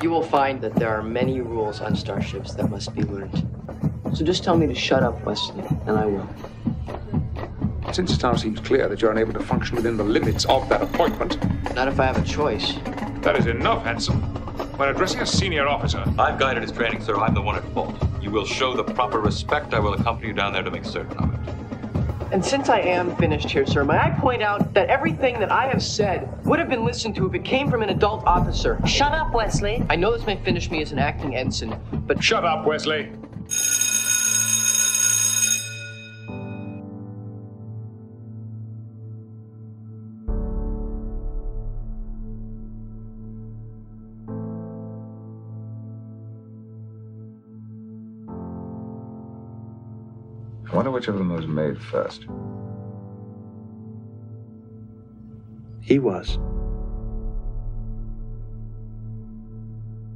You will find that there are many rules on starships that must be learned. So just tell me to shut up, Wesley, and I will. Since it now seems clear that you're unable to function within the limits of that appointment... Not if I have a choice. That is enough, Hanson. When addressing a senior officer... I've guided his training, sir. I'm the one at fault. You will show the proper respect. I will accompany you down there to make certain of it. And since I am finished here, sir, may I point out that everything that I have said would have been listened to if it came from an adult officer. Shut up, Wesley. I know this may finish me as an acting ensign, but... Shut up, Wesley. I wonder which of them was made first. He was.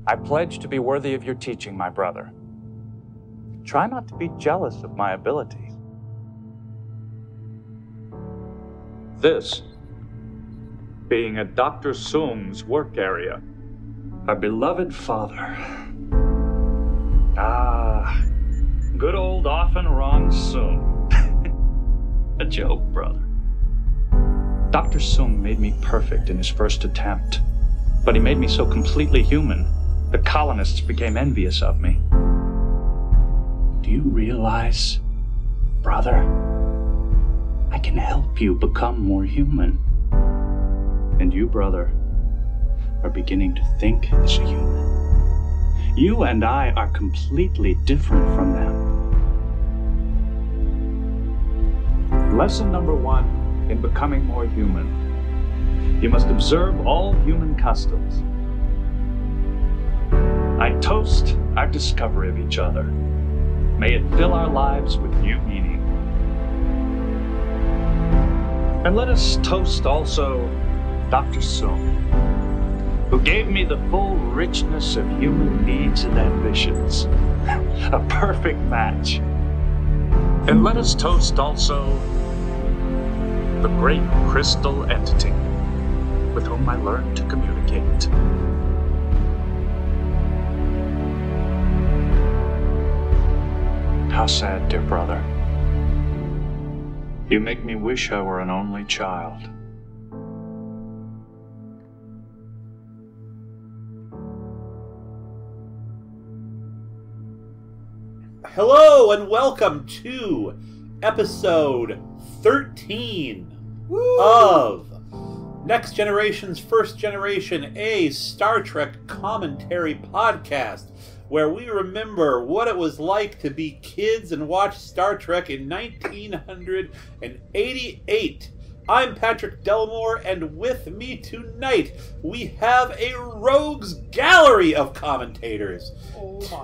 I pledge to be worthy of your teaching, my brother. Try not to be jealous of my abilities. This being a Dr. Soong's work area, our beloved father. Good old often wrong Soong. A joke, brother. Dr. Soong made me perfect in his first attempt, but he made me so completely human, the colonists became envious of me. Do you realize, brother, I can help you become more human? And you, brother, are beginning to think as a human. You and I are completely different from them. Lesson number 1 in becoming more human. You must observe all human customs. I toast our discovery of each other. May it fill our lives with new meaning. And let us toast also Dr. Soong, who gave me the full richness of human needs and ambitions. A perfect match. And let us toast also the great crystal entity with whom I learned to communicate. How sad, dear brother. You make me wish I were an only child. Hello and welcome to episode 13 of Next Generation's First Generation, a Star Trek commentary podcast where we remember what it was like to be kids and watch Star Trek in 1988. I'm Patrick Delmore, and with me tonight we have a rogues gallery of commentators.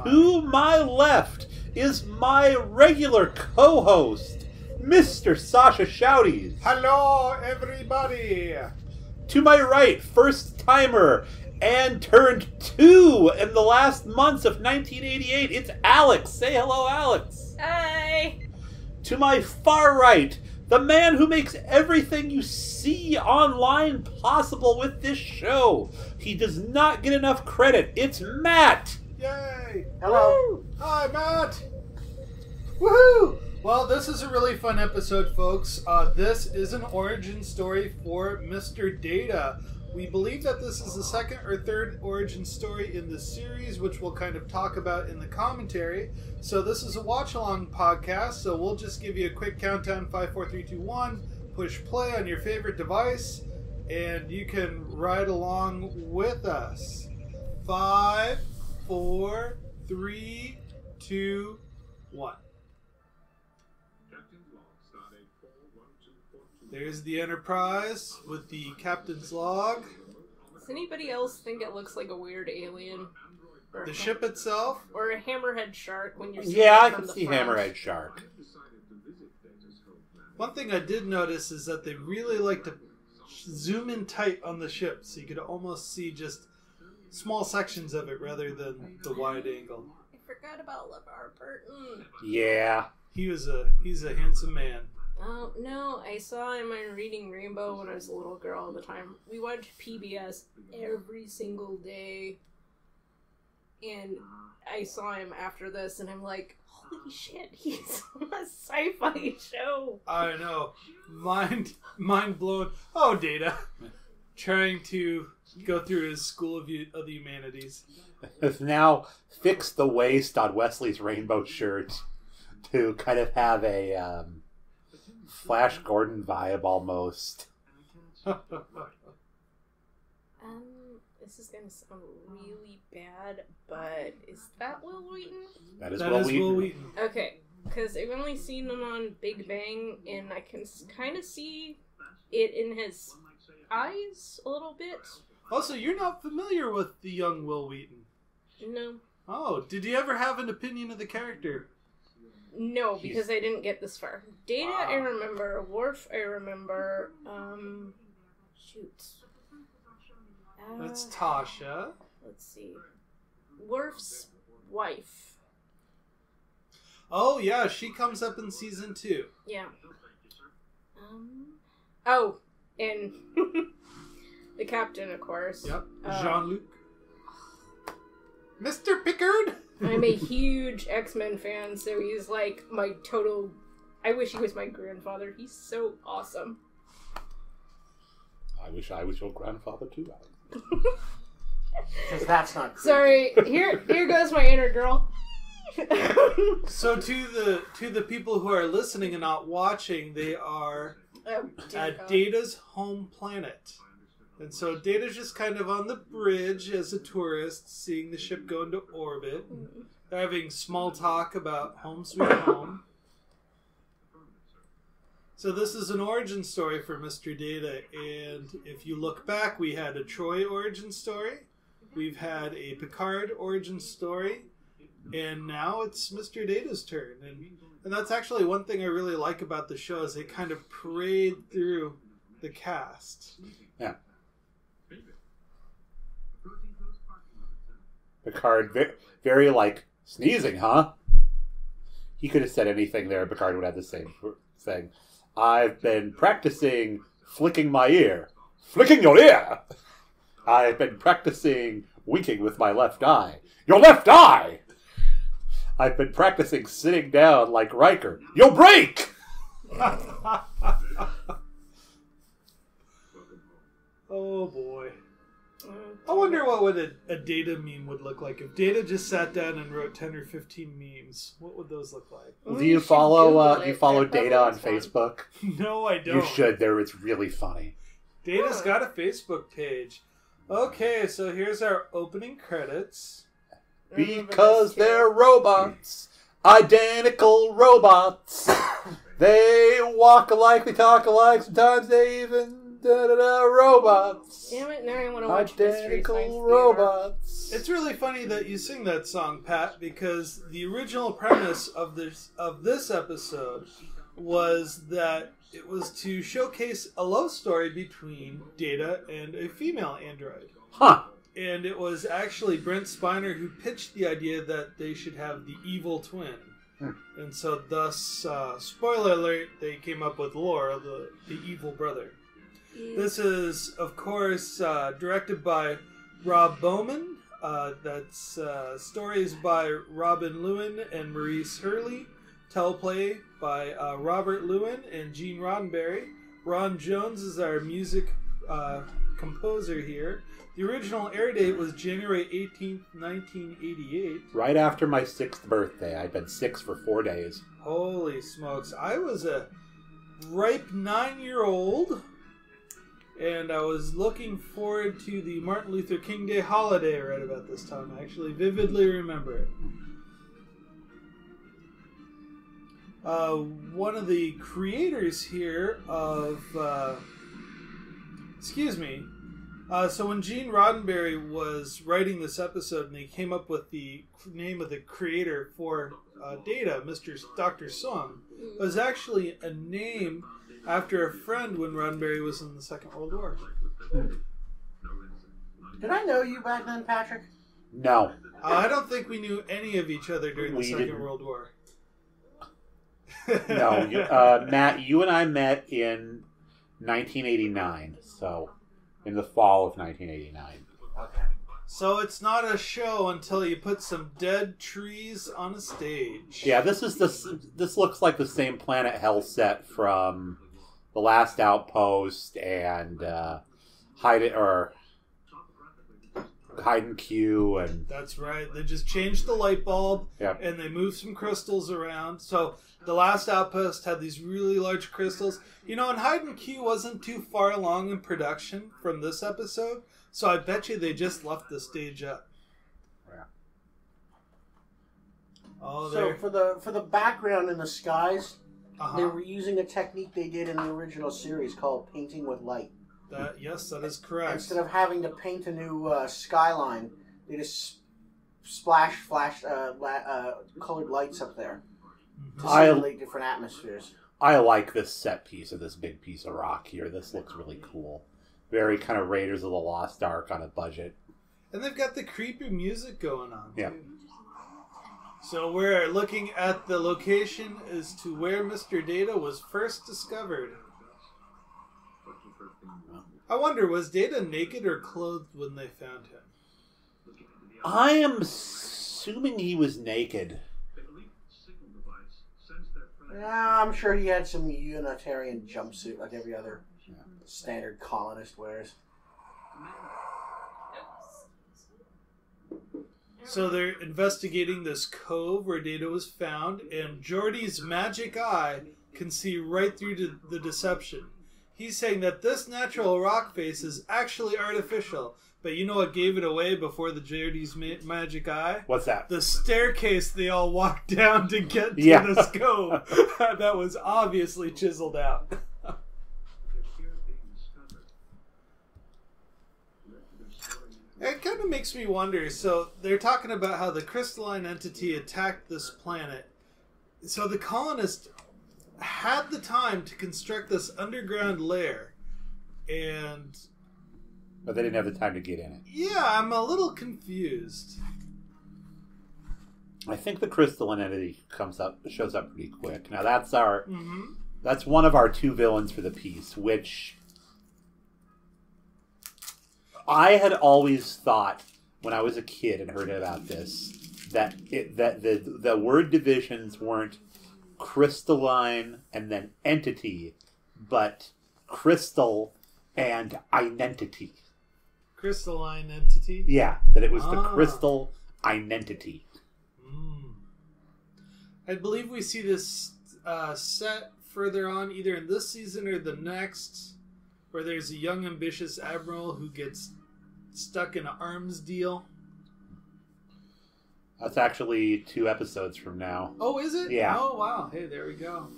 To my left is my regular co-host, Mr. Sasha Shouties. Hello, everybody. To my right, first timer and turned 2 in the last months of 1988, it's Alex. Say hello, Alex. Hi. To my far right, the man who makes everything you see online possible with this show. He does not get enough credit. It's Matt. Yay. Hello. Woo. Hi, Matt. Woohoo. Well, this is a really fun episode, folks. This is an origin story for Mr. Data. We believe that this is the second or third origin story in the series, which we'll kind of talk about in the commentary. So this is a watch-along podcast, so we'll just give you a quick countdown, 5, 4, 3, 2, 1. Push play on your favorite device, and you can ride along with us. 5, 4, 3, 2, 1. There's the Enterprise with the captain's log. Does anybody else think it looks like a weird alien? The ship itself? Or a hammerhead shark when you're Yeah, I from can the see front. hammerhead shark. One thing I did notice is that they really like to zoom in tight on the ship, so you could almost see just small sections of it rather than the wide angle. I forgot about LeVar Burton. Yeah. He's a handsome man. Oh, no, I saw him on Reading Rainbow when I was a little girl all the time. We watched PBS every single day. and I saw him after this, and I'm like, holy shit, he's on a sci-fi show. I know. Mind blown. Oh, Data. Trying to go through his School of the Humanities. Has now fixed the waist on Wesley's rainbow shirt to kind of have a Flash Gordon vibe almost. This is gonna sound really bad, but is that Will Wheaton? That is That Will is Wheaton. Will Wheaton. Okay, because I've only seen him on Big Bang, and I can kind of see it in his eyes a little bit. Also, you're not familiar with the young Will Wheaton. No. Oh, did you ever have an opinion of the character? No, because I didn't get this far. Data, I remember. Worf, I remember. Shoot. That's Tasha. Let's see. Worf's wife. Oh, yeah, she comes up in season 2. Yeah. Oh, and the captain, of course. Yep. Jean-Luc. Mr. Pickard! I'm a huge X-Men fan, so he's like my total... I wish he was my grandfather. He's so awesome. I wish I was your grandfather too, Alex. Because that's not creepy. Sorry, here goes my inner girl. So to the people who are listening and not watching, they are at Data's home planet. And so Data's just kind of on the bridge as a tourist, seeing the ship go into orbit. They're having small talk about home sweet home. So this is an origin story for Mr. Data, and if you look back, we had a Troy origin story, we've had a Picard origin story, and now it's Mr. Data's turn. And that's actually one thing I really like about the show, is they kind of parade through the cast. Yeah. Picard, very like, sneezing, huh? He could have said anything there, Picard would have the same thing. I've been practicing flicking my ear. Flicking your ear? I've been practicing winking with my left eye. Your left eye! I've been practicing sitting down like Riker. You'll break! Oh boy. I wonder what would a Data meme would look like. If Data just sat down and wrote 10 or 15 memes, what would those look like? Do you follow Data on Facebook? No, I don't. You should. It's really funny. Data's got a Facebook page. Okay, so here's our opening credits. Because they're robots. Identical robots. They walk alike, they talk alike, sometimes they even... robots. Damn it, now I want to watch Identical robots. It's really funny that you sing that song, Pat, because the original premise of this episode was that it was to showcase a love story between Data and a female android. Huh. And it was actually Brent Spiner who pitched the idea that they should have the evil twin. And so thus, spoiler alert, they came up with Laura, the evil brother. This is, of course, directed by Rob Bowman. That's stories by Robin Lewin and Maurice Hurley. Teleplay by Robert Lewin and Gene Roddenberry. Ron Jones is our music composer here. The original air date was January 18th, 1988. Right after my 6th birthday. I'd been 6 for 4 days. Holy smokes. I was a ripe 9-year-old. And I was looking forward to the Martin Luther King Day holiday right about this time. I actually vividly remember it. One of the creators here of... so when Gene Roddenberry was writing this episode and they came up with the name of the creator for Data, Dr. Sung, it was actually a name... after a friend when Roddenberry was in the Second World War. Did I know you back then, Patrick? No. I don't think we knew any of each other during the Second World War. No. Matt, you and I met in 1989, so in the fall of 1989. Okay. So it's not a show until you put some dead trees on a stage. Yeah, this looks like the same Planet Hell set from The Last Outpost and Hide and Q, and that's right. They just changed the light bulb, and they moved some crystals around. So The Last Outpost had these really large crystals. You know, and Hide and Q wasn't too far along in production from this episode, so I bet you they just left the stage up. Yeah. Oh, so for the background in the skies, they were using a technique they did in the original series called painting with light. Yes, that is correct. Instead of having to paint a new skyline, they just flash colored lights up there to simulate different atmospheres. I like this set piece of this big piece of rock here. This looks really cool. Very kind of Raiders of the Lost Ark on a budget. And they've got the creepy music going on. Yeah. So we're looking at the location as to where Mr. Data was first discovered. I wonder, was Data naked or clothed when they found him? I am assuming he was naked. Yeah, I'm sure he had some Unitarian jumpsuit like every other standard colonist wears. So they're investigating this cove where Data was found, and Geordi's magic eye can see right through the deception. He's saying that this natural rock face is actually artificial. But you know what gave it away before the Geordi's magic eye? What's that? The staircase they all walked down to get to this cove. That was obviously chiseled out. It kind of makes me wonder. So they're talking about how the crystalline entity attacked this planet. So the colonists had the time to construct this underground lair, but they didn't have the time to get in it. Yeah, I'm a little confused. I think the crystalline entity shows up pretty quick. Now that's one of our two villains for the piece, which I had always thought when I was a kid and heard about this that the word divisions weren't crystalline and then entity, but crystal and identity. Crystalline entity? Yeah, that it was the crystal identity. I believe we see this set further on, either in this season or the next, where there's a young, ambitious admiral who gets stuck in an arms deal. That's actually 2 episodes from now. Oh, is it? Yeah. Oh, wow. Hey, there we go.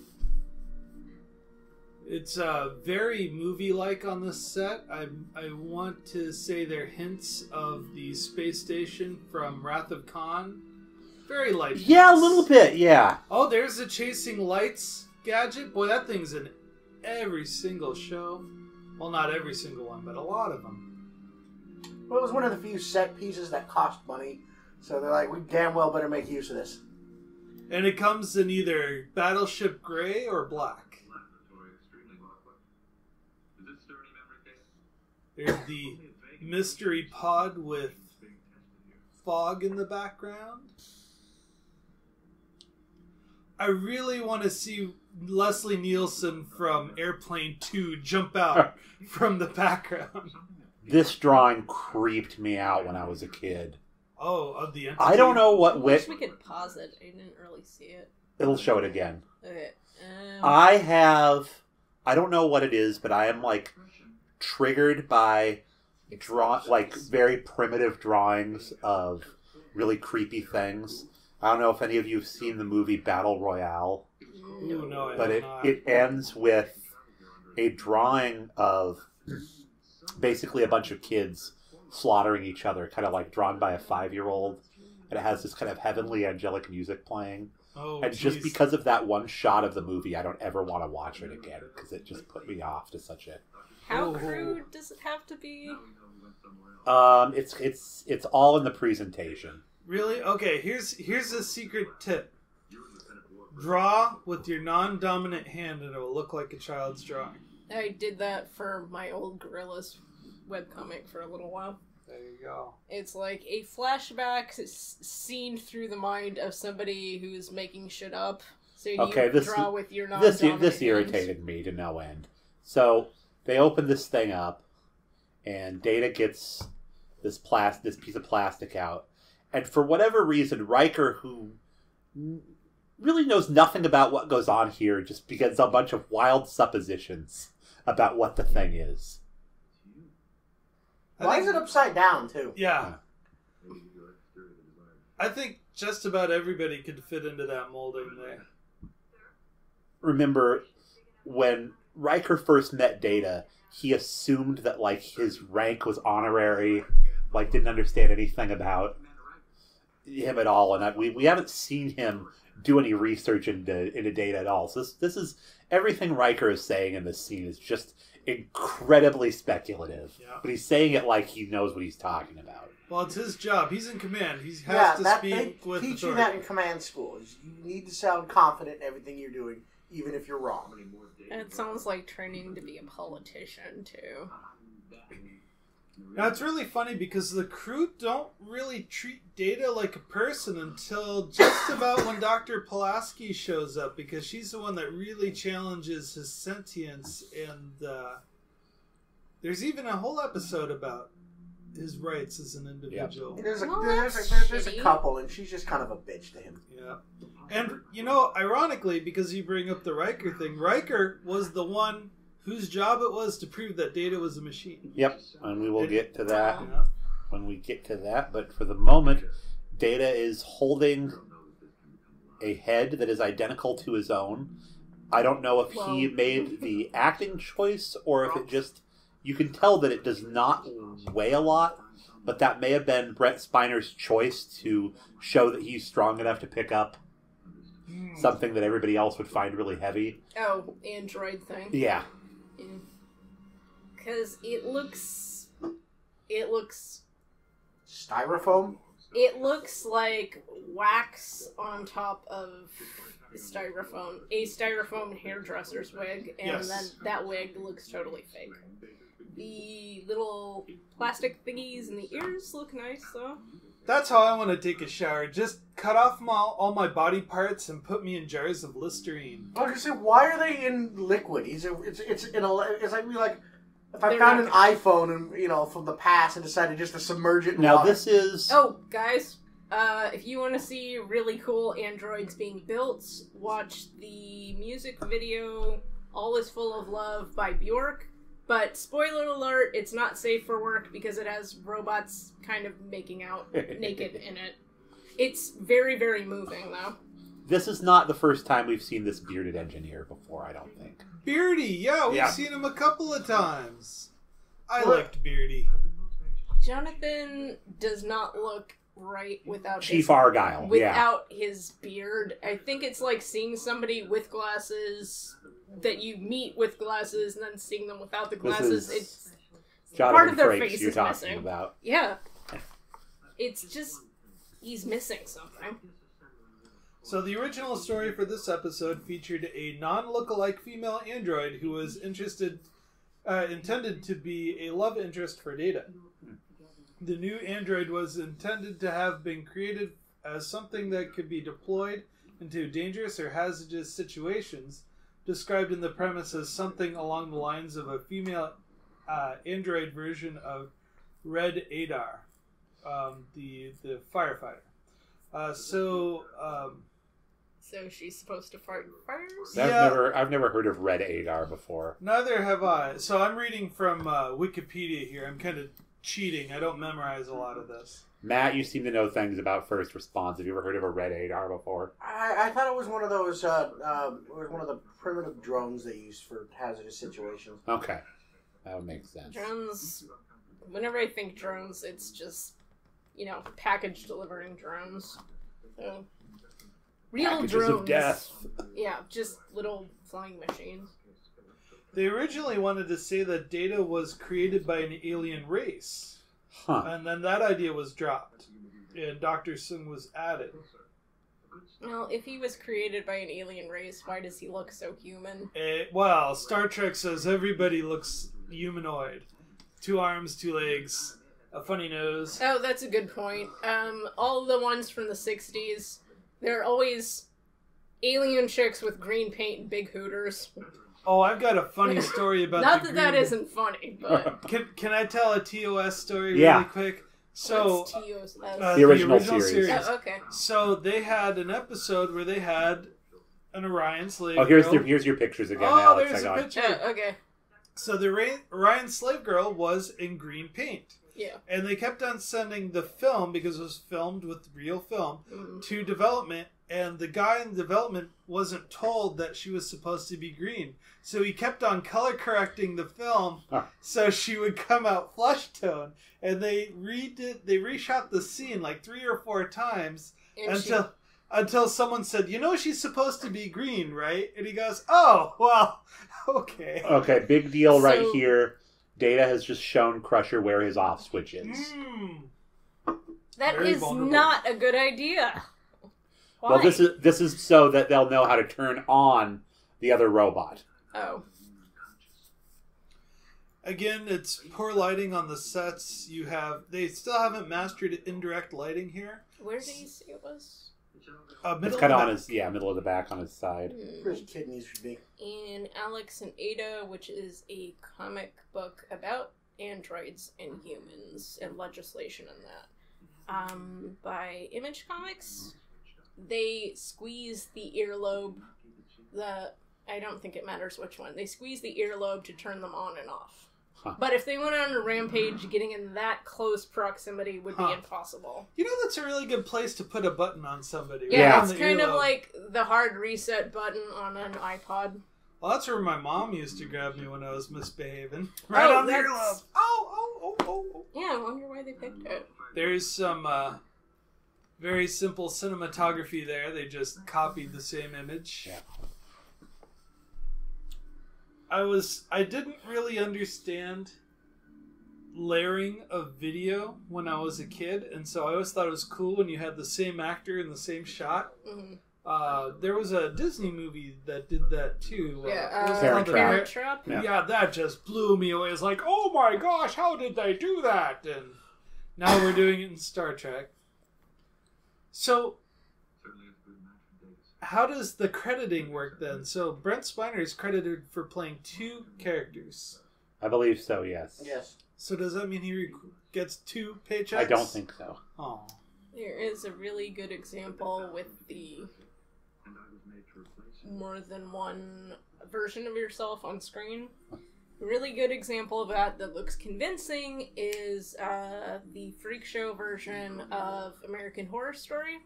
It's very movie-like on this set. I want to say they're hints of the space station from Wrath of Khan. Very light. Yeah, a little bit, yeah. Oh, there's a chasing lights gadget. Boy, that thing's in every single show. Well, not every single one, but a lot of them. Well, it was one of the few set pieces that cost money. So they're like, we damn well better make use of this. And it comes in either Battleship Gray or Black. There's the mystery pod with fog in the background. I really want to see Leslie Nielsen from Airplane 2 jump out from the background. This drawing creeped me out when I was a kid. Oh, of the entity? I don't know what I wish we could pause it. I didn't really see it. It'll show it again. Okay. I don't know what it is, but I am like triggered by very primitive drawings of really creepy things. I don't know if any of you have seen the movie Battle Royale. No, but it ends with a drawing of basically a bunch of kids slaughtering each other, kind of like drawn by a 5-year-old, and it has this kind of heavenly angelic music playing. Just because of that one shot of the movie, I don't ever want to watch it again because it just put me off to such a. How crude does it have to be? It's all in the presentation. Really? Okay, here's a secret tip. Draw with your non-dominant hand and it will look like a child's drawing. I did that for my old Gorillas webcomic for a little while. There you go. It's like a flashback seen through the mind of somebody who's making shit up. So you draw with your non-dominant This irritated me to no end. So they open this thing up, and Data gets this piece of plastic out, and for whatever reason, Riker, who really knows nothing about what goes on here, just begins a bunch of wild suppositions about what the thing is. Why is it upside down, too? Yeah. I think just about everybody could fit into that molding there. Remember, when Riker first met Data, he assumed that, like, his rank was honorary, like, didn't understand anything about him at all, and we haven't seen him do any research into Data at all. So this is everything Riker is saying in this scene is just incredibly speculative. Yeah. But he's saying it like he knows what he's talking about. Well, it's his job. He's in command. He has to speak they with teach authority. you that in command school. You need to sound confident in everything you're doing, even if you're wrong. And it sounds like training to be a politician, too. Now, it's really funny because the crew don't really treat Data like a person until just about when Dr. Pulaski shows up, because she's the one that really challenges his sentience, and there's even a whole episode about his rights as an individual. There's a shitty. couple, and she's just kind of a bitch to him. Yeah. And, ironically, because you bring up the Riker thing, Riker was the one whose job it was to prove that Data was a machine. Yep, and we will get to that Yeah. when we get to that. But for the moment, Data is holding a head that is identical to his own. I don't know if he made the acting choice or if it just... You can tell that it does not weigh a lot, but that may have been Brent Spiner's choice to show that he's strong enough to pick up something that everybody else would find really heavy. Oh, android thing. Yeah. Because it looks Styrofoam? It looks like wax on top of a styrofoam hairdresser's wig, and Yes. then that wig looks totally fake. The little plastic thingies in the ears look nice, though. That's how I want to take a shower. Just cut off all my body parts and put me in jars of Listerine. I was gonna say, why are they in liquid? It's like if I They're found an not- iPhone and from the past and decided just to submerge it in Now water. this is... Oh, guys, if you want to see really cool androids being built, watch the music video All Is Full of Love by Bjork. But spoiler alert, it's not safe for work because it has robots kind of making out naked in it. It's very, very moving, though. This is not the first time we've seen this bearded engineer before, I don't think. Beardy, yeah, we've Yeah. seen him a couple of times. I liked Beardy. Jonathan does not look right without Chief Argyle, without his beard. I think it's like seeing somebody with glasses that you meet with glasses and then seeing them without the glasses. It's Jonathan part of their Frakes face you're is talking missing. about. Yeah. It's just he's missing something. So the original story for this episode featured a non-lookalike female android who was intended to be a love interest for Data. The new android was intended to have been created as something that could be deployed into dangerous or hazardous situations, described in the premise as something along the lines of a female android version of Red Adar, the firefighter. So she's supposed to fart fires? I've never heard of Red Adar before. Neither have I. So I'm reading from Wikipedia here. I'm kind of cheating. I don't memorize a lot of this. Matt, you seem to know things about first response. Have you ever heard of a Red Adar before? I thought it was one of those, one of the primitive drones they used for hazardous situations. Okay. That would make sense. Drones. Whenever I think drones, it's just, package delivering drones. So, real Packages drones. of death. Yeah, just little flying machines. They originally wanted to say that Data was created by an alien race. Huh. And then that idea was dropped. And Dr. Sung was added. Well, if he was created by an alien race, why does he look so human? Well, Star Trek says everybody looks humanoid. 2 arms, 2 legs, a funny nose. Oh, that's a good point. All the ones from the 60s, they're always alien chicks with green paint and big hooters. Oh, I've got a funny story about Not the that green... isn't funny, but... Can I tell a TOS story really quick? So, What's TOS? The original series. Oh, okay. So they had an episode where they had an Orion slave girl. Here's your pictures again, Alex. There's a picture. Oh, okay. So the Orion slave girl was in green paint. Yeah. And they kept on sending the film, because it was filmed with real film, to development, and the guy in development wasn't told that she was supposed to be green. So he kept on color correcting the film so she would come out flesh tone. And they reshot the scene like 3 or 4 times until someone said, "You know she's supposed to be green, right?" And he goes, "Oh, well, okay." Okay, big deal right here. Data has just shown Crusher where his off switch is. That is not a good idea. Why? Well, this is so that they'll know how to turn on the other robot. Oh. Again, it's poor lighting on the sets. They still haven't mastered indirect lighting here. Where did you see it was? It's kind of on his middle of the back on his side. Where his kidneys should be. In Alex and Ada, which is a comic book about androids and humans and legislation and that, by Image Comics. They squeeze the earlobe. I don't think it matters which one. They squeeze the earlobe to turn them on and off. But if they went on a rampage, getting in that close proximity would be impossible. You know, that's a really good place to put a button on somebody. Yeah, it's kind of like the hard reset button on an iPod. Well, that's where my mom used to grab me when I was misbehaving. Right on the earlobe. Oh. Yeah, I wonder why they picked it. There's some very simple cinematography there. They just copied the same image. Yeah. I didn't really understand layering of video when I was a kid, and so I always thought it was cool when you had the same actor in the same shot. Mm-hmm. There was a Disney movie that did that too. Parent Trap. Yeah, that just blew me away. It's like, oh my gosh, how did they do that? And now we're doing it in Star Trek. So, how does the crediting work then? So Brent Spiner is credited for playing 2 characters. I believe so, yes. Yes. So does that mean he gets 2 paychecks? I don't think so. Oh. There is a really good example with the more than one version of yourself on screen. A really good example of that looks convincing is the Freak Show version of American Horror Story.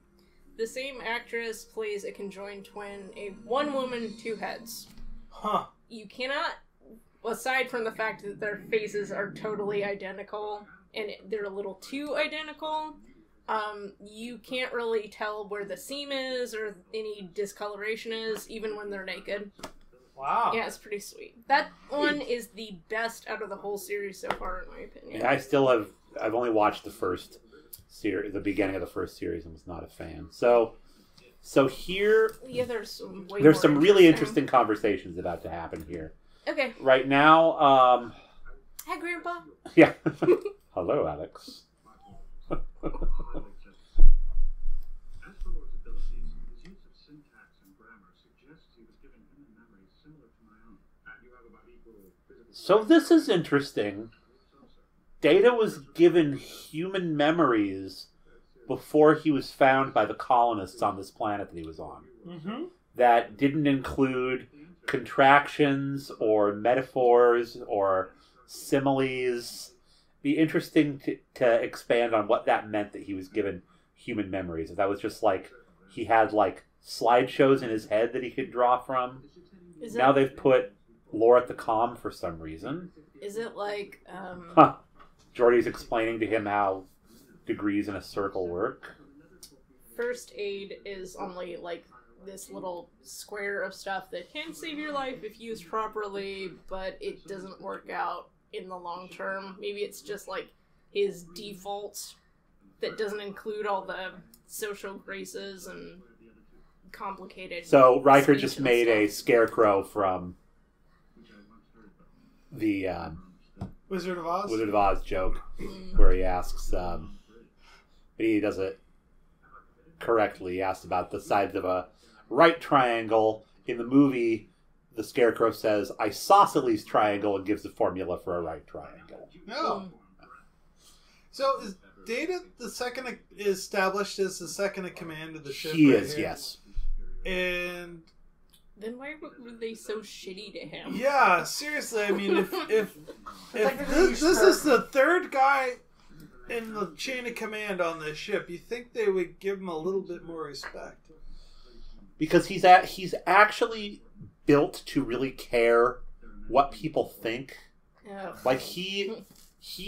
The same actress plays a conjoined twin, a 1 woman, 2 heads. Huh. You cannot, aside from the fact that their faces are totally identical, and they're a little too identical, you can't really tell where the seam is or any discoloration is, even when they're naked. Wow. Yeah, it's pretty sweet. That one is the best out of the whole series so far, in my opinion. Yeah, I've only watched the first series, the beginning of the first series, and was not a fan. So here, there's some really interesting conversations about to happen here. Okay. Right now, Hi, Grandpa. Yeah. Hello, Alex. So this is interesting. Data was given human memories before he was found by the colonists on this planet that he was on. Mm-hmm. That didn't include contractions or metaphors or similes. Be interesting to expand on what that meant that he was given human memories. If that was just like he had like slideshows in his head that he could draw from. Now they've put lore at the comm for some reason. Is it like Geordi's explaining to him how degrees in a circle work. First aid is only like this little square of stuff that can save your life if used properly, but it doesn't work out in the long term. Maybe it's just like his default that doesn't include all the social graces and complicated. So Riker just made a scarecrow from the Wizard of Oz? Wizard of Oz joke where he asks, but he does it correctly. He asks about the sides of a right triangle. In the movie, the Scarecrow says, isosceles triangle, and gives the formula for a right triangle. No. So is Data the second established as the second in command of the ship? He right is, here? yes. And Then why were they so shitty to him? yeah, seriously, I mean, if this is the third guy in the chain of command on this ship, you think they would give him a little bit more respect? Because he's actually built to really care what people think. Yeah. Like he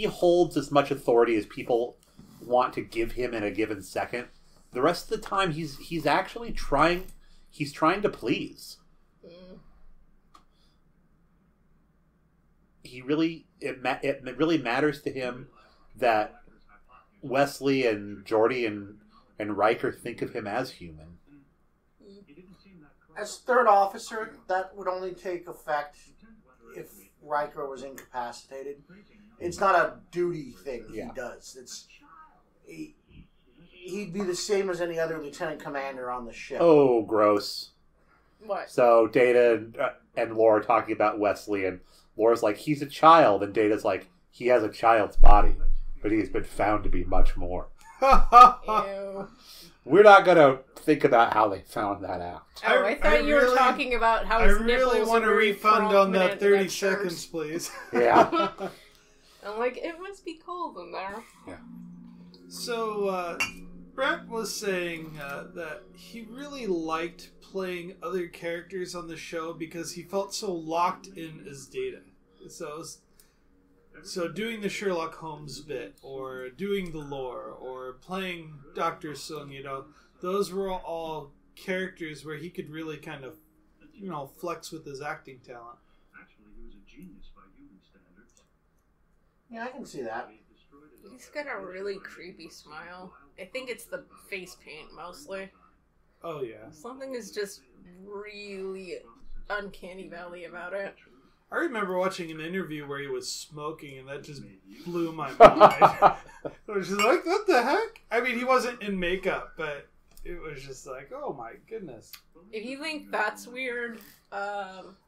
holds as much authority as people want to give him in a given second. The rest of the time, he's actually trying. He's trying to please. He really it really matters to him that Wesley and Geordi and Riker think of him as human. As third officer, that would only take effect if Riker was incapacitated. It's not a duty thing he does. He'd be the same as any other lieutenant commander on the ship. Oh, gross. What? So Data and Laura are talking about Wesley, and Laura's like, he's a child, and Data's like, he has a child's body, but he's been found to be much more. Ew. We're not going to think about how they found that out. Oh, I thought you were talking about how I his really nipples want a are very refund on that prominent 30 in that shirt. seconds, please. Yeah. I'm like, it must be cold in there. Yeah. So, Brent was saying that he really liked playing other characters on the show because he felt so locked in as Data. So doing the Sherlock Holmes bit, or doing the lore, or playing Dr. Sung, those were all characters where he could really kind of, flex with his acting talent. Yeah, I can see that. He's got a really creepy smile. I think it's the face paint mostly. Oh, yeah. Something is just really uncanny valley about it. I remember watching an interview where he was smoking, and that just blew my mind. I was just like, what the heck? I mean, he wasn't in makeup, but it was just like, oh my goodness. If you think that's weird,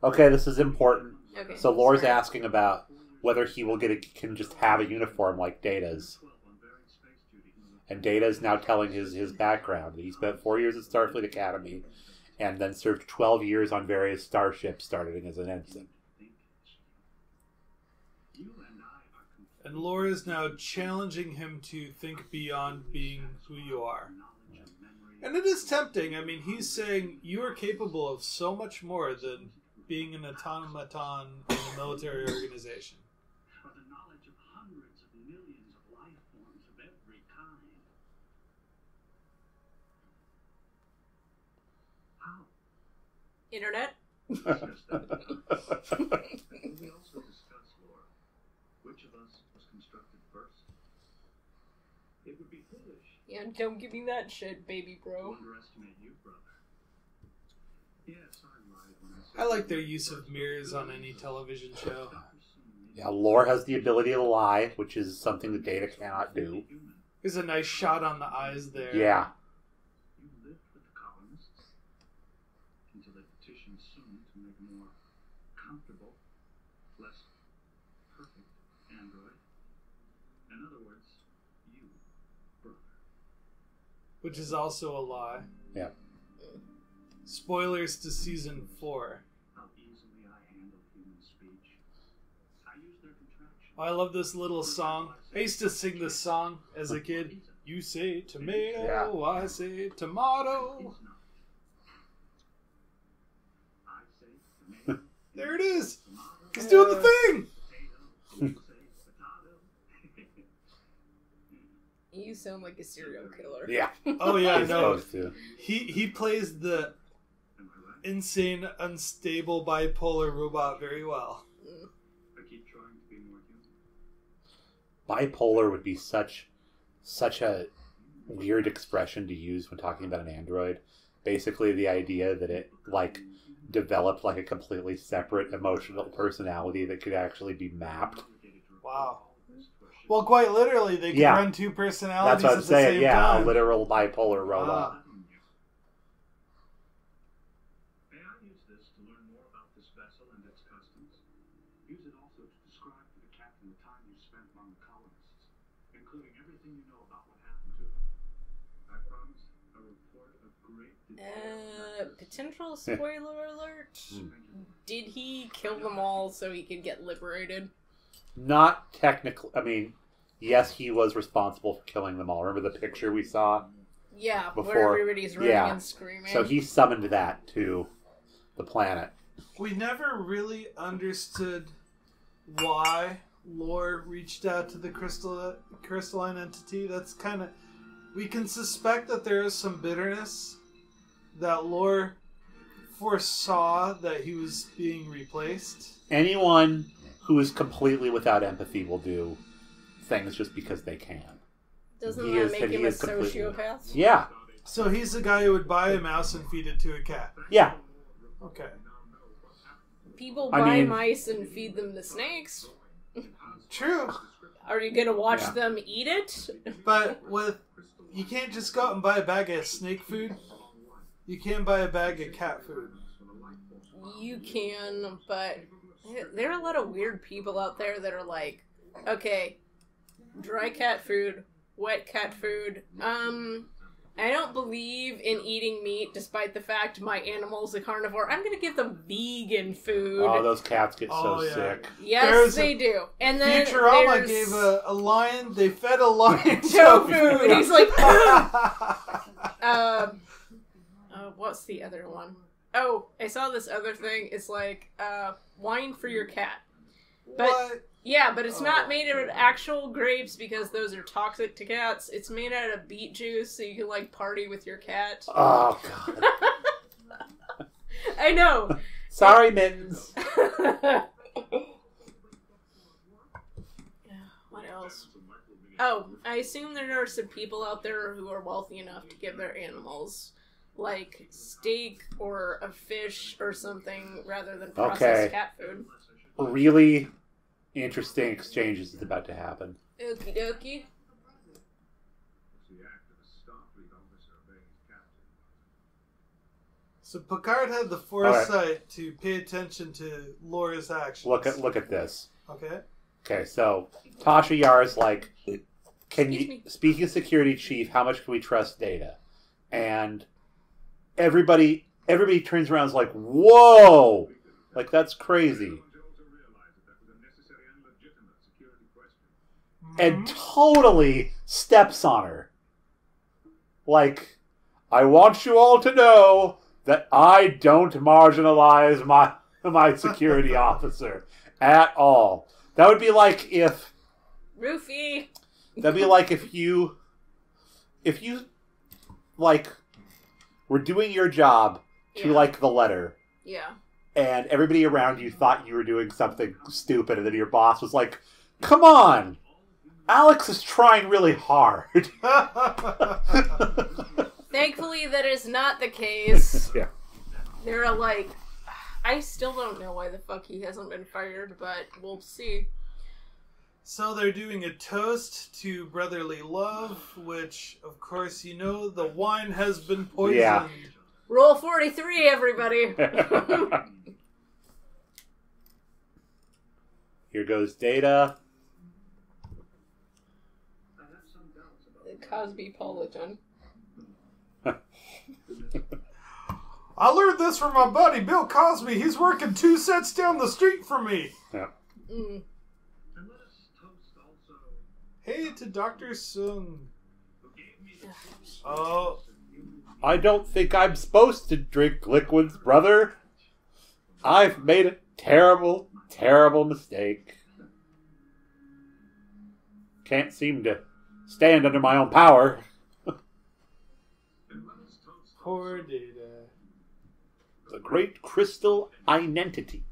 Okay, this is important. Okay, So Laura's sorry. asking about whether he will can just have a uniform like Data's. And Data's now telling his background. He spent 4 years at Starfleet Academy and then served 12 years on various starships, starting as an ensign. And Laura's now challenging him to think beyond being who you are. And it is tempting. I mean, he's saying you are capable of so much more than being an automaton in a military organization. Internet? Yeah, don't give me that shit, baby bro. I like their use of mirrors on any television show. Yeah, Laura has the ability to lie, which is something that Data cannot do. There's a nice shot on the eyes there. Yeah. Which is also a lie. Yeah. Spoilers to season 4. Oh, I love this little song. I used to sing this song as a kid. You say tomato, Yeah. I say tomato. There it is. He's doing the thing. You sound like a serial killer. Yeah. Oh yeah, He's no. supposed to. He plays the insane, unstable, bipolar robot very well. Bipolar would be such a weird expression to use when talking about an android. Basically, the idea that it developed like a completely separate emotional personality that could actually be mapped. Wow. Wow. Well, quite literally, they can Yeah. run two personalities That's what I'm at the saying. same Yeah, time. a literal bipolar robot. May I use this to learn more about this vessel and its customs? Use it also to describe to the captain the time you spent among the colonists, including everything you know about what happened to them. I promise a report of great detail. Potential spoiler alert. Did he kill them all so he could get liberated? Not technically. I mean, yes, he was responsible for killing them all. Remember the picture we saw? Yeah, Before, where everybody's running and screaming. So he summoned that to the planet. We never really understood why Lore reached out to the crystalline entity. That's kind of... We can suspect that there is some bitterness, that Lore foresaw that he was being replaced. Anyone who is completely without empathy will do things just because they can. Doesn't that make him a sociopath? Yeah. So he's the guy who would buy a mouse and feed it to a cat. Yeah. Okay. People buy mice and feed them to snakes. True. Are you gonna watch them eat it? But you can't just go out and buy a bag of snake food. You can buy a bag of cat food. You can, but there are a lot of weird people out there that are like, okay, dry cat food, wet cat food. I don't believe in eating meat despite the fact my animal's a carnivore. I'm gonna give them vegan food. Oh, those cats get so sick. Yes, they do. And then Futurama gave a lion, they fed a lion tofu, and he's like, what's the other one? Oh, I saw this other thing. It's like, wine for your cat. But, what? Yeah, but it's not made out of actual grapes because those are toxic to cats. It's made out of beet juice so you can, like, party with your cat. Oh, God. I know. Sorry, Mittens. What else? Oh, I assume there are some people out there who are wealthy enough to give their animals, like, steak or a fish or something rather than processed cat food. Really interesting exchanges is about to happen. Okie dokie. So Picard had the foresight to pay attention to Laura's actions. Look at this. Okay. Okay, so Tasha Yar's like, speaking of security chief, how much can we trust Data? And everybody turns around and is like, whoa! Like, that's crazy. And totally steps on her. Like, I want you all to know that I don't marginalize my security officer at all. That would be like if... Roofie! That'd be like if you, like, were doing your job to, like, the letter. Yeah. And everybody around you thought you were doing something stupid, and then your boss was like, come on! Alex is trying really hard. Thankfully, that is not the case. Yeah. They're like, I still don't know why the fuck he hasn't been fired, but we'll see. So they're doing a toast to brotherly love, which, of course, you know the wine has been poisoned. Yeah. Roll 43, everybody. Here goes Data. Cosmopolitan. I learned this from my buddy Bill Cosby. He's working 2 sets down the street from me. Yeah. Hey to Dr. Sung. Oh. I don't think I'm supposed to drink liquids, brother. I've made a terrible, terrible mistake. Can't seem to stand under my own power. Poor Data. The great crystal identity.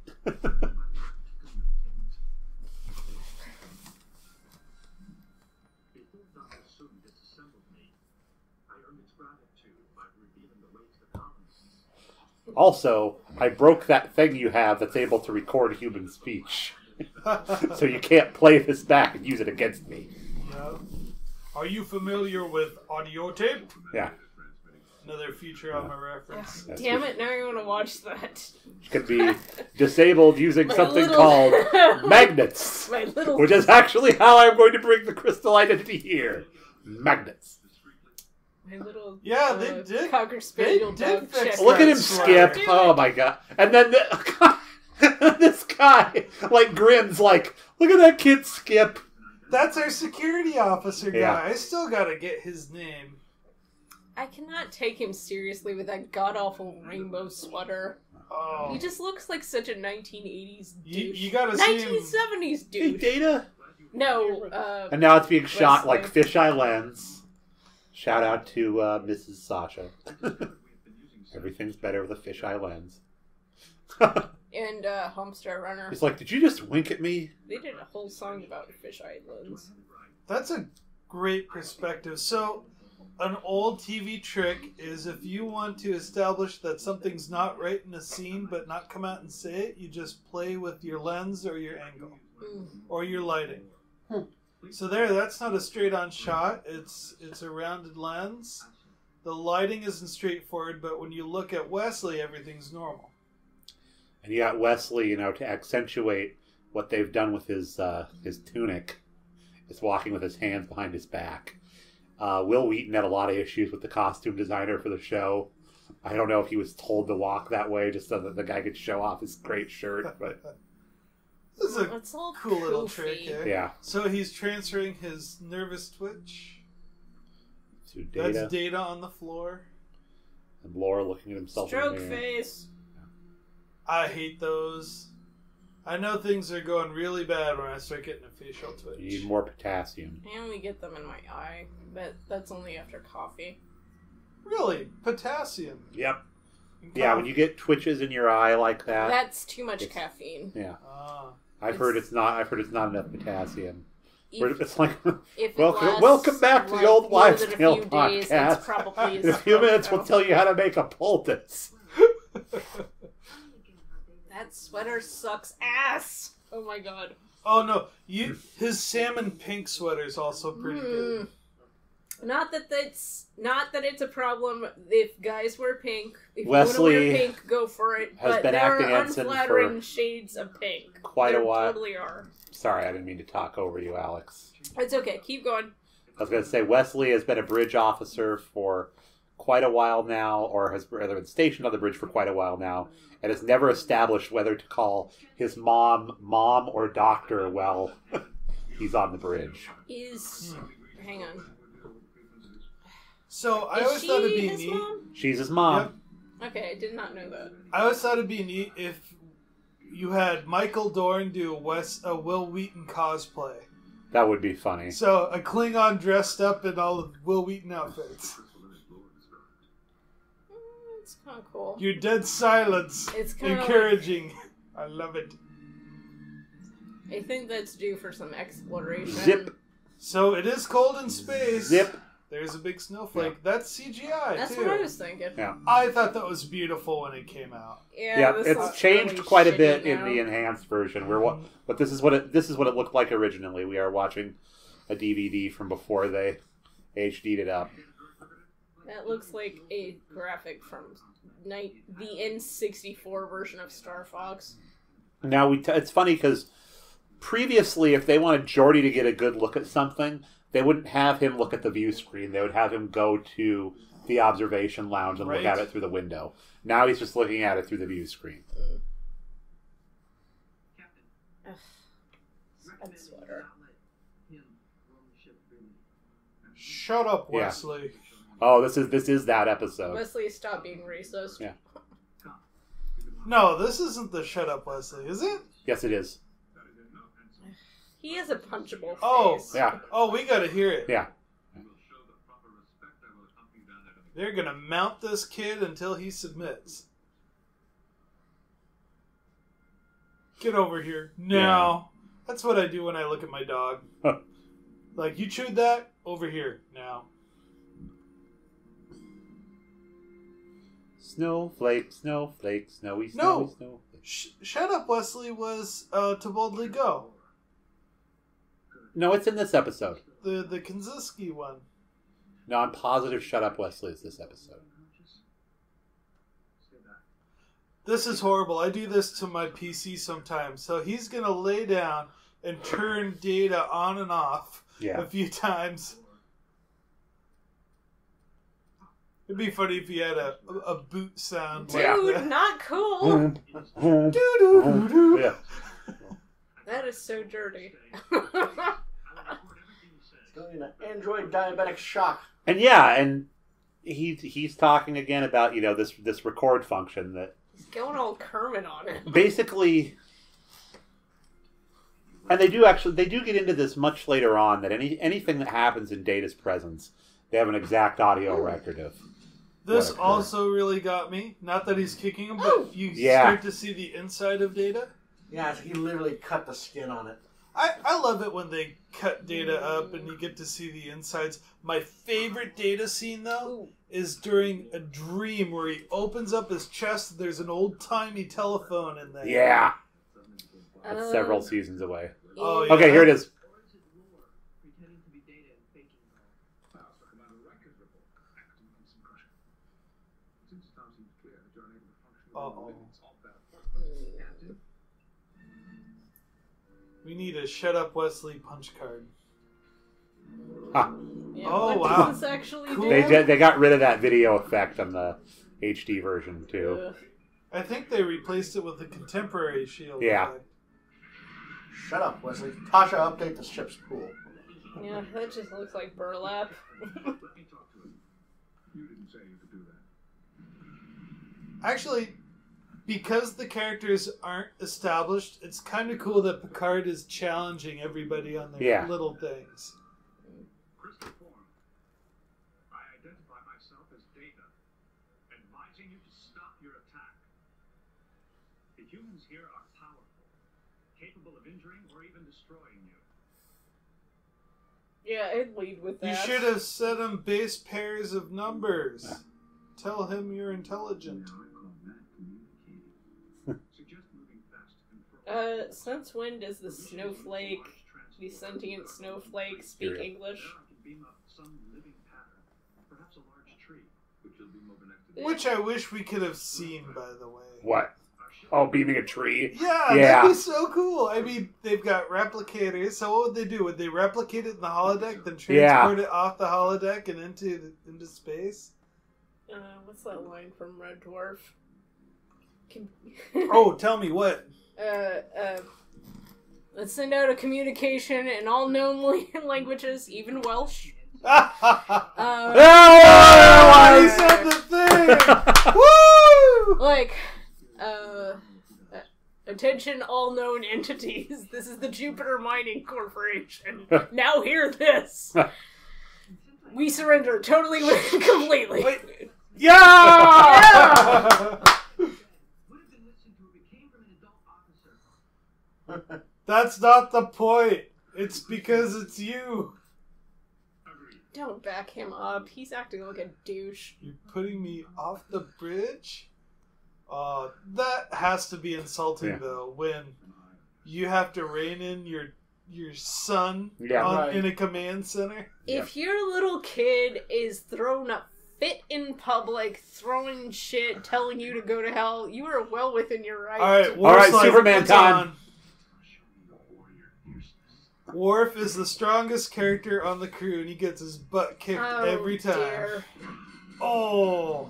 Also, I broke that thing you have that's able to record human speech. So you can't play this back and use it against me. Yeah. Are you familiar with audio tape? Yeah. Another Futurama reference. Damn it, now I want to watch that. Which could be disabled using something called magnets. Which is actually how I'm going to bring the crystal identity here. Magnets. My little they did. Cocker Spaniel dog check. Look at him skip. Oh my god. And then this guy like grins like, look at that kid skip. That's our security officer guy. Yeah. I still gotta get his name. I cannot take him seriously with that god-awful rainbow sweater. Oh. He just looks like such a 1980s douche. You gotta see him. 1970s douche. Hey, Data. No, And now it's being shot Wesley. like fisheye lens. Shout out to Mrs. Sasha. Everything's better with a fisheye lens. And Homestar Runner. He's like, did you just wink at me? They did a whole song about fisheye lens. That's a great perspective. So, an old TV trick is if you want to establish that something's not right in a scene but not come out and say it, you just play with your lens or your angle or your lighting. So that's not a straight-on shot. It's a rounded lens. The lighting isn't straightforward, but when you look at Wesley, everything's normal. And you got Wesley, to accentuate what they've done with his tunic. Is walking with his hands behind his back. Will Wheaton had a lot of issues with the costume designer for the show. I don't know if he was told to walk that way just so that the guy could show off his great shirt, but This is a It's all cool little goofy. trick here. Yeah. So he's transferring his nervous twitch. to Data. That's Data on the floor. And Laura looking at himself in Stroke the mirror. face. I hate those. I know things are going really bad when I start getting a facial twitch. You need more potassium. I only get them in my eye, but that's only after coffee. Really? Potassium? Yep. Yeah, when you get twitches in your eye like that. That's too much caffeine. Yeah. Ah. I've heard it's not enough potassium. It's like If it welcome back to the old more wives' than a tale few days, podcast. it's probably In a few minutes, we'll tell you how to make a poultice. That sweater sucks ass. Oh my god. Oh no, his salmon pink sweater is also pretty good. Not that it's a problem if guys wear pink. If Wesley you want to wear pink, go for it. has But been there acting are ensign unflattering for shades of pink. quite a while. Totally are. Sorry, I didn't mean to talk over you, Alex. It's okay. Keep going. I was going to say Wesley has been a bridge officer for quite a while now, or has rather been stationed on the bridge for quite a while now, and has never established whether to call his mom or doctor while he's on the bridge. Hang on. So I Is always thought it'd she be his neat. mom? She's his mom. Yep. Okay, I did not know that. I always thought it'd be neat if you had Michael Dorn do a Will Wheaton cosplay. That would be funny. So a Klingon dressed up in all of Will Wheaton outfits. It's kind of cool. Your dead silence. It's kinda encouraging. I love it. I think that's due for some exploration. Zip. So it is cold in space. Zip. There's a big snowflake. That's CGI That's too. what I was thinking. Yeah. I thought that was beautiful when it came out. Yeah, this It's looks changed really quite a shitty bit now. in the enhanced version. But this is what it looked like originally. We are watching a DVD from before they HD'd it up. That looks like a graphic from the N64 version of Star Fox. Now it's funny because previously, if they wanted Geordi to get a good look at something, they wouldn't have him look at the view screen. They would have him go to the observation lounge and look at it through the window. Now he's just looking at it through the view screen. That sweater. Shut up, Wesley. Yeah. Oh, this is that episode. Wesley, stop being racist. Yeah. No, this isn't the Shut Up, Wesley, is it? Yes, it is. He has a punchable face. Oh, yeah. Oh, we gotta hear it. Yeah. They're gonna mount this kid until he submits. Get over here. Now. That's what I do when I look at my dog. Like, you chewed that? Over here. Now. Snowflake, snowflake, snowy, No. snowflake. Shut Up, Wesley was To Boldly Go. No, it's in this episode. The Kinziski one. No, I'm positive Shut Up, Wesley is this episode. This is horrible. I do this to my PC sometimes. So he's going to lay down and turn Data on and off a few times. It'd be funny if he had a boot sound. Dude, not cool. Yeah. That is so dirty. An Android diabetic shock. And yeah, and he's talking again about, you know, this record function that He's going all Kermit on it. basically, and they do get into this much later on, that anything that happens in Data's presence, they have an exact audio record of. This also really got me. Not that he's kicking him, but you start to see the inside of Data. Yeah, he literally cut the skin on it. I love it when they cut Data up and you get to see the insides. My favorite Data scene, though, is during a dream where he opens up his chest. There's an old-timey telephone in there. Yeah. That's several seasons away. Oh, yeah. Okay, here it is. Uh-oh. We need a Shut Up Wesley punch card. Huh. Yeah, oh, what wow. does this actually do? They got rid of that video effect on the HD version, too. I think they replaced it with a contemporary shield. Yeah. Shut up, Wesley. Tasha, update the ship's pool. Yeah, that just looks like burlap. Actually, because the characters aren't established, it's kind of cool that Picard is challenging everybody on their little things. I identify myself as Data, advising you to stop your attack. The humans here are powerful, capable of injuring or even destroying you. Yeah, I'd lead with that. You should have set him base pairs of numbers. Tell him you're intelligent. Since when does the snowflake, the sentient snowflake, speak English? Which I wish we could have seen, by the way. What? Oh, beaming a tree? Yeah, that'd be so cool. I mean, they've got replicators, so what would they do? Would they replicate it in the holodeck, then transport it off the holodeck and into space? What's that line from Red Dwarf? Oh, tell me what? Let's send out a communication in all known languages, even Welsh. I said the thing! Woo! Like, attention all known entities. This is the Jupiter Mining Corporation. Now hear this. We surrender totally, completely. Yeah! That's not the point. It's because it's you. Don't back him up. He's acting like a douche. You're putting me off the bridge? That has to be insulting, though, when you have to rein in your son in a command center. If your little kid is throwing a fit in public, throwing shit, telling you to go to hell, you are well within your right. All right, Superman time. Worf is the strongest character on the crew, and he gets his butt kicked every time. Dear. Oh.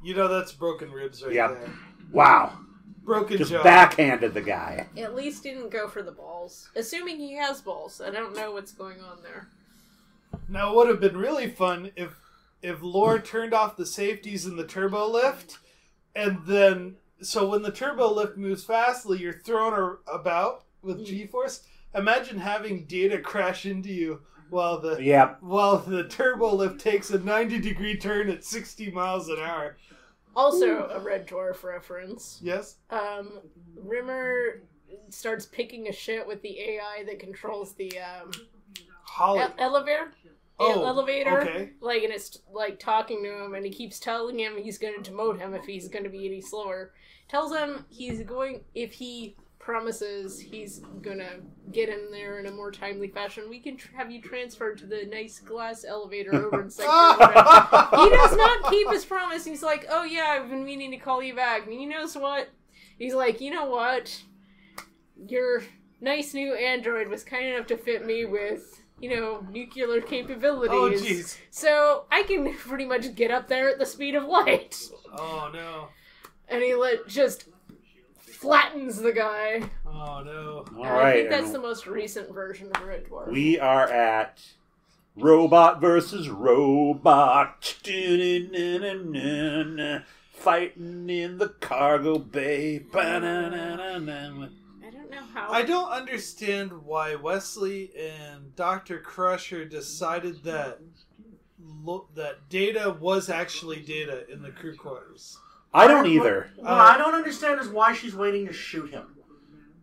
You know that's broken ribs right there. Wow. Broken Just jaw. backhanded the guy. At least didn't go for the balls. Assuming he has balls. I don't know what's going on there. Now, it would have been really fun if Lore turned off the safeties in the turbo lift, and then, so when the turbo lift moves fastly, you're thrown about with G-force. Imagine having Data crash into you while the turbo lift takes a 90-degree turn at 60 miles an hour. Also, a Red Dwarf reference. Yes? Rimmer starts picking a shit with the AI that controls the Holly. elevator. elevator. Okay. Like, and it's like talking to him, and he keeps telling him he's going to demote him if he's going to be any slower. Tells him he's going, if he promises he's going to get him there in a more timely fashion, we can have you transferred to the nice glass elevator over in Sector whatever. He does not keep his promise. He's like, oh yeah, I've been meaning to call you back. And he knows what? He's like, you know what? Your nice new android was kind enough to fit me with, nuclear capabilities. Oh, jeez. So I can pretty much get up there at the speed of light. Oh, no. And he just flattens the guy. Oh, no. All And right. I think that's the most recent version of Red Dwarf. We are at Robot versus Robot. Fighting in the cargo bay. I don't know how. I don't understand why Wesley and Dr. Crusher decided that Data was actually Data in the crew quarters. I don't either. What I don't understand is why she's waiting to shoot him.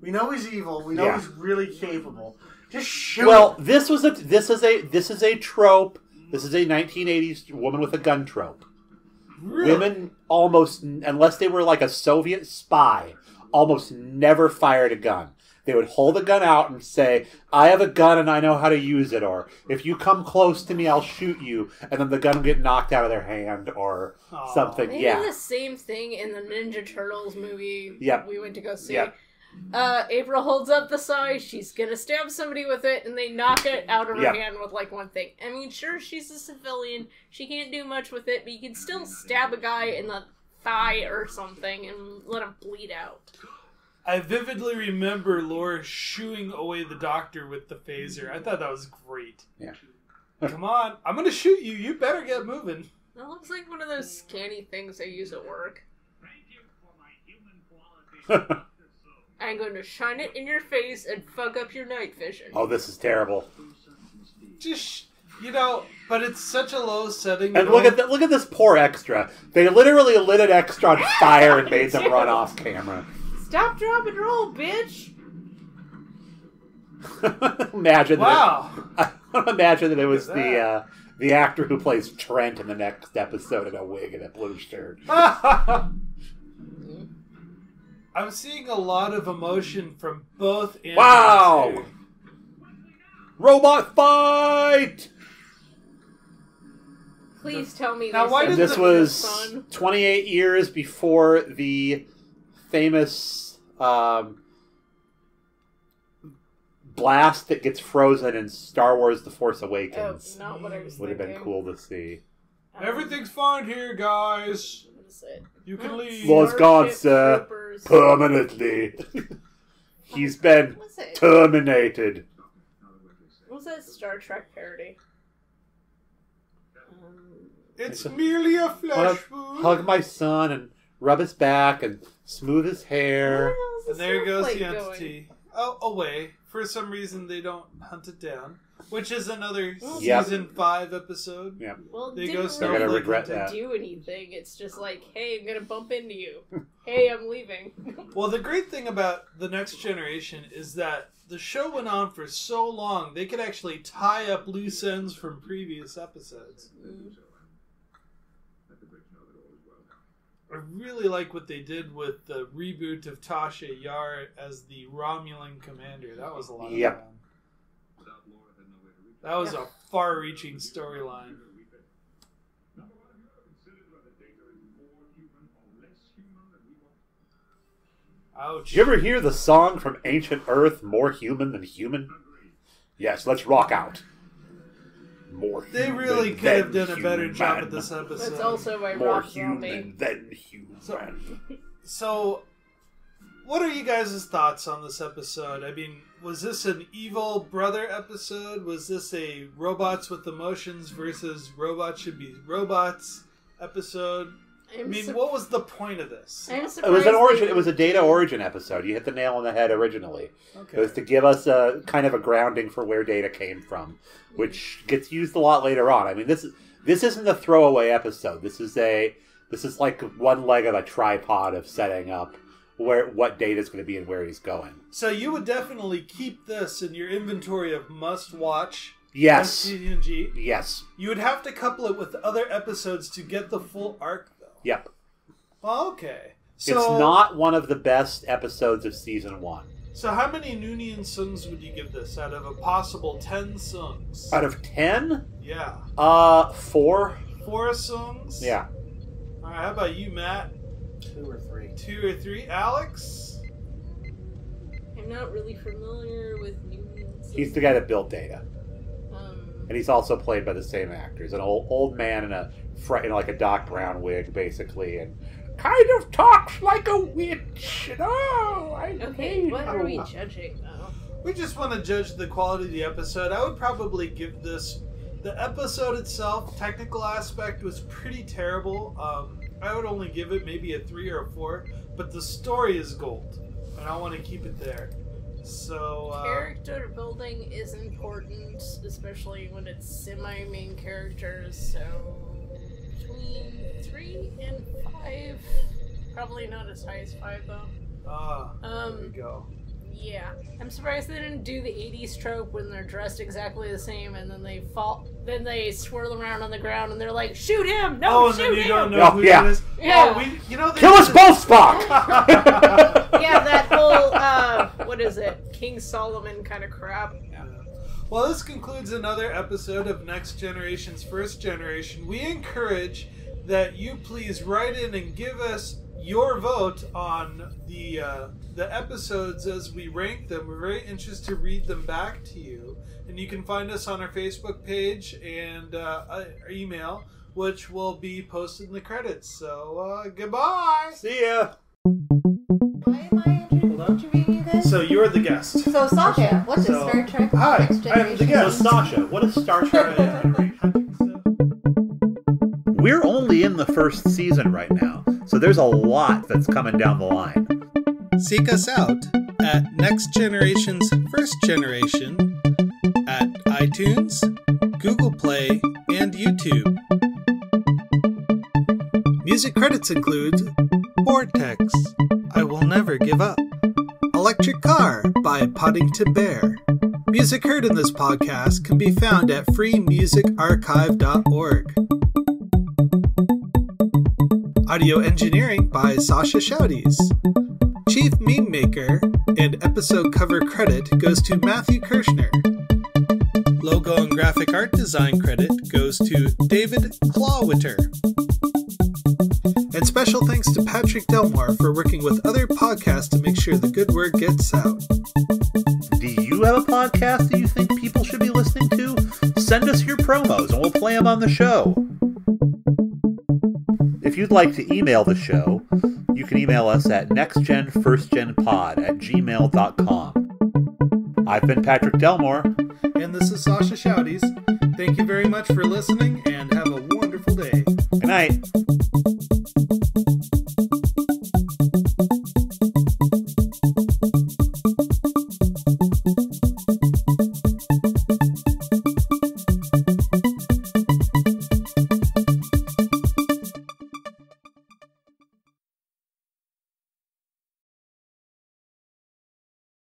We know he's evil. We know Yeah. he's really capable. Just shoot Well, him. this is a trope. This is a 1980s woman with a gun trope. Really? Women almost, unless they were like a Soviet spy, almost never fired a gun. They would hold the gun out and say, I have a gun and I know how to use it, or if you come close to me, I'll shoot you, and then the gun would get knocked out of their hand, or something. They Yeah. did the same thing in the Ninja Turtles movie Yep. we went to go see. Yep. April holds up the sai, she's gonna stab somebody with it, and they knock it out of her Yep. hand with like one thing. I mean, sure, she's a civilian, she can't do much with it, but you can still stab a guy in the thigh or something and let him bleed out. I vividly remember Laura shooing away the doctor with the phaser. I thought that was great. Yeah. Come on, I'm gonna shoot you. You better get moving. That looks like one of those scanny things they use at work. I'm going to shine it in your face and fuck up your night vision. Oh, this is terrible. Just, but it's such a low setting. And look at this poor extra. They literally lit an extra on fire and made them run off camera. Stop, drop, and roll, bitch! Imagine Wow. that. Imagine that it was the actor who plays Trent in the next episode in a wig and a blue shirt. I'm seeing a lot of emotion from both androids. Wow! here. Robot fight! Please tell me Now, why this did This the- was fun. 28 years before the famous blast that gets frozen in Star Wars The Force Awakens. Oh, not what I was Would have been thinking. cool to see. Everything's fine here, guys. What is it? You can leave. Was gone, Starship sir. Troopers. Permanently. He's been What was it? terminated. What was that Star Trek parody? It's merely a flesh Hug, wound. hug my son and rub his back and smooth his hair. And there goes the Snowflake entity. Oh, away. For some reason, they don't hunt it down. Which is another Yep. season 5 episode. Yeah. Well, it They didn't go really Snowflake They're gonna regret hunting. that. do anything. It's just like, hey, I'm gonna bump into you. Hey, I'm leaving. Well, the great thing about The Next Generation is that the show went on for so long, they could actually tie up loose ends from previous episodes. I really like what they did with the reboot of Tasha Yar as the Romulan commander. That was a lot of Yep. fun. That was a far-reaching storyline. Ouch. Did you ever hear the song from Ancient Earth, More Human Than Human? Yes, let's rock out. More They human really could than have done a better job human. at this episode. That's also by More Rob Zombie. human than human. So, what are you guys' thoughts on this episode? I mean, was this an evil brother episode? Was this a robots with emotions versus robots should be robots episode? I mean, what was the point of this? I'm It was surprised an origin. they- It was a Data origin episode. You hit the nail on the head originally. Okay. It was to give us a kind of a grounding for where Data came from, which gets used a lot later on. I mean, this isn't a throwaway episode. This is like one leg of a tripod of setting up what Data's going to be and where he's going. So you would definitely keep this in your inventory of must-watch Yes. TNG. Yes. You would have to couple it with other episodes to get the full arc, though. Yep. Okay. So, It's not one of the best episodes of season 1. So how many Noonien Sungs would you give this out of a possible 10 Sungs? Out of 10? Yeah. 4. 4 Sungs? Yeah. Alright, how about you, Matt? 2 or 3. 2 or 3. Alex? I'm not really familiar with Noonien. He's the guy that built Data. And he's also played by the same actors. An old man in a like a Doc Brown wig, basically, and kind of talks like a witch. Okay, what are we judging, though? We just want to judge the quality of the episode. I would probably give this... The episode itself, technical aspect, was pretty terrible. I would only give it maybe a 3 or a 4. But the story is gold. And I want to keep it there. So, character building is important, especially when it's semi-main characters, so between 3 and 5. Probably not as high as 5, though. There we go. Yeah. I'm surprised they didn't do the 80s trope when they're dressed exactly the same and then they fall, then they swirl around on the ground and they're like, shoot him! No, and shoot then you him! don't know who it is. Yeah. Kill us both, Spock! Yeah, that whole, what is it? King Solomon kind of crap. Yeah. Well, this concludes another episode of Next Generation's First Generation. We encourage that you please write in and give us your vote on the episodes as we rank them. We're very interested to read them back to you. And you can find us on our Facebook page and our email, which will be posted in the credits. So, goodbye! See ya! Why am I introducing this? So, you're the guest. So, Sasha, what is Star Trek Hi, Next I am the Generation? guest. So, Sasha, what is Star Trek? We're only in the first season right now, so there's a lot that's coming down the line. Seek us out at Next Generation's First Generation at iTunes, Google Play, and YouTube. Music credits include Vortex, I Will Never Give Up, Electric Car by Poddington Bear. Music heard in this podcast can be found at freemusicarchive.org. Audio engineering by Sasha Shouties. Chief Meme Maker and episode cover credit goes to Matthew Kirshner. Logo and graphic art design credit goes to David Clawwitter. And special thanks to Patrick Delmore for working with other podcasts to make sure the good word gets out. Do you have a podcast that you think people should be listening to? Send us your promos and we'll play them on the show. If you'd like to email the show, you can email us at nextgenfirstgenpod@gmail.com. I've been Patrick Delmore. And this is Sasha Shouties. Thank you very much for listening and have a wonderful day. Good night.